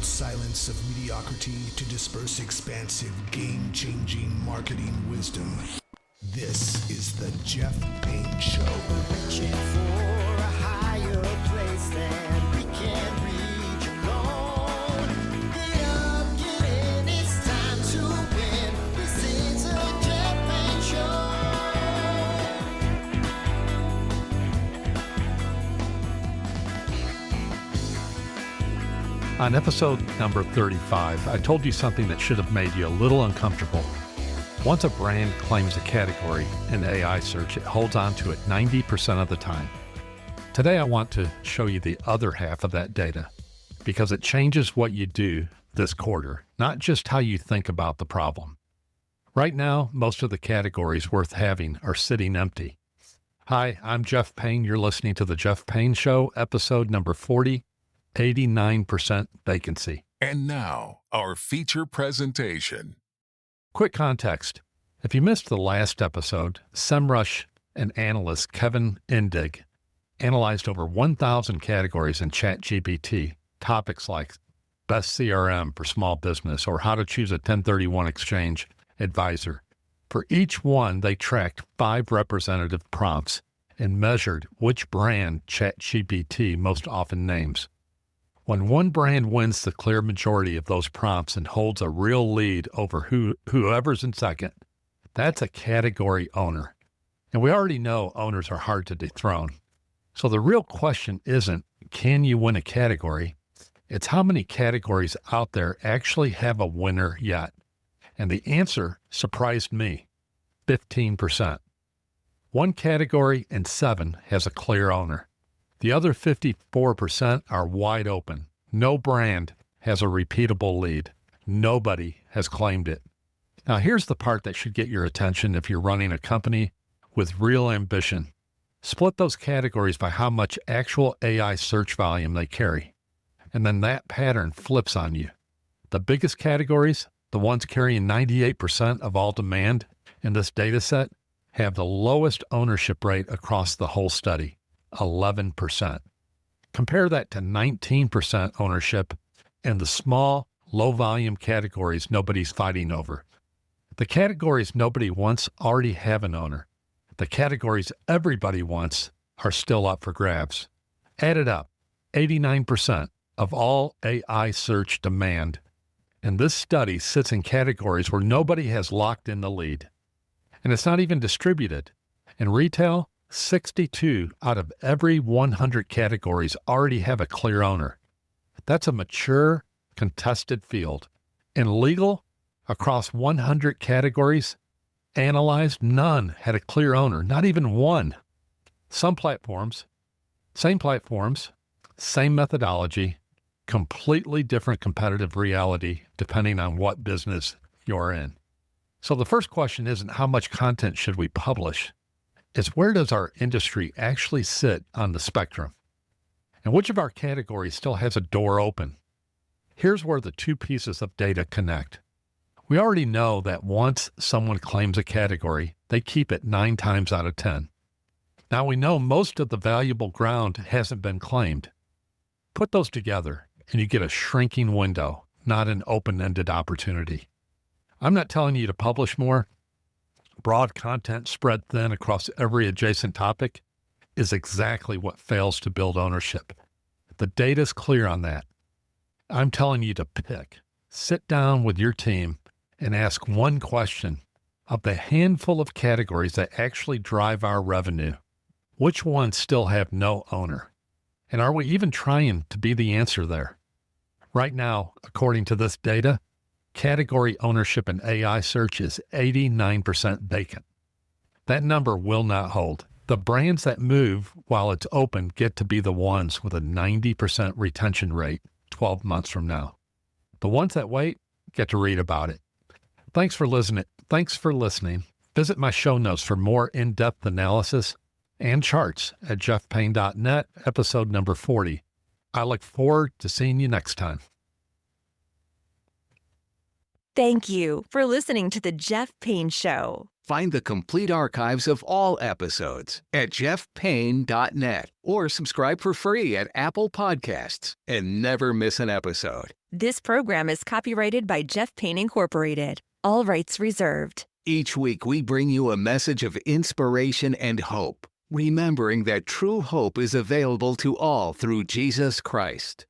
silence of mediocrity to disperse expansive, game-changing marketing wisdom. This is the Jeff Payne Show. Reaching for a higher place than we can reach alone. Get up, get in, it's time to win. This is a Jeff Payne Show. On episode number 35, I told you something that should have made you a little uncomfortable. Once a brand claims a category in AI search, it holds on to it 90% of the time. Today, I want to show you the other half of that data because it changes what you do this quarter, not just how you think about the problem. Right now, most of the categories worth having are sitting empty. Hi, I'm Jeff Payne. You're listening to The Jeff Payne Show, episode number 40, 89% vacancy. And now, our feature presentation. Quick context. If you missed the last episode, Semrush and analyst Kevin Indig analyzed over 1,000 categories in ChatGPT, topics like best CRM for small business or how to choose a 1031 exchange advisor. For each one, they tracked 5 representative prompts and measured which brand ChatGPT most often names. When one brand wins the clear majority of those prompts and holds a real lead over whoever's in second, that's a category owner. And we already know owners are hard to dethrone. So the real question isn't, can you win a category? It's how many categories out there actually have a winner yet? And the answer surprised me, 15%. One category in 7 has a clear owner. The other 54% are wide open. No brand has a repeatable lead. Nobody has claimed it. Now, here's the part that should get your attention if you're running a company with real ambition. Split those categories by how much actual AI search volume they carry. And then that pattern flips on you. The biggest categories, the ones carrying 98% of all demand in this data set, have the lowest ownership rate across the whole study. 11%. Compare that to 19% ownership in the small, low-volume categories nobody's fighting over. The categories nobody wants already have an owner. The categories everybody wants are still up for grabs. Add it up, 89% of all AI search demand in this study sits in categories where nobody has locked in the lead. And it's not even distributed. In retail, 62 out of every 100 categories already have a clear owner. That's a mature, contested field. In legal, across 100 categories analyzed, none had a clear owner, not even one. Same platforms, same methodology, completely different competitive reality depending on what business you're in. So the first question isn't how much content should we publish? Is where does our industry actually sit on the spectrum? And which of our categories still has a door open? Here's where the two pieces of data connect. We already know that once someone claims a category, they keep it 9 times out of 10. Now we know most of the valuable ground hasn't been claimed. Put those together and you get a shrinking window, not an open-ended opportunity. I'm not telling you to publish more. Broad content spread thin across every adjacent topic is exactly what fails to build ownership. The data's clear on that. I'm telling you to pick. Sit down with your team and ask one question. Of the handful of categories that actually drive our revenue, which ones still have no owner? And are we even trying to be the answer there? Right now, according to this data, category ownership in AI search is 89% vacant. That number will not hold. The brands that move while it's open get to be the ones with a 90% retention rate 12 months from now. The ones that wait get to read about it. Thanks for listening. Visit my show notes for more in-depth analysis and charts at jeffpayne.net, episode number 40. I look forward to seeing you next time. Thank you for listening to The Jeff Payne Show. Find the complete archives of all episodes at jeffpayne.net or subscribe for free at Apple Podcasts and never miss an episode. This program is copyrighted by Jeff Payne Incorporated. All rights reserved. Each week we bring you a message of inspiration and hope, remembering that true hope is available to all through Jesus Christ.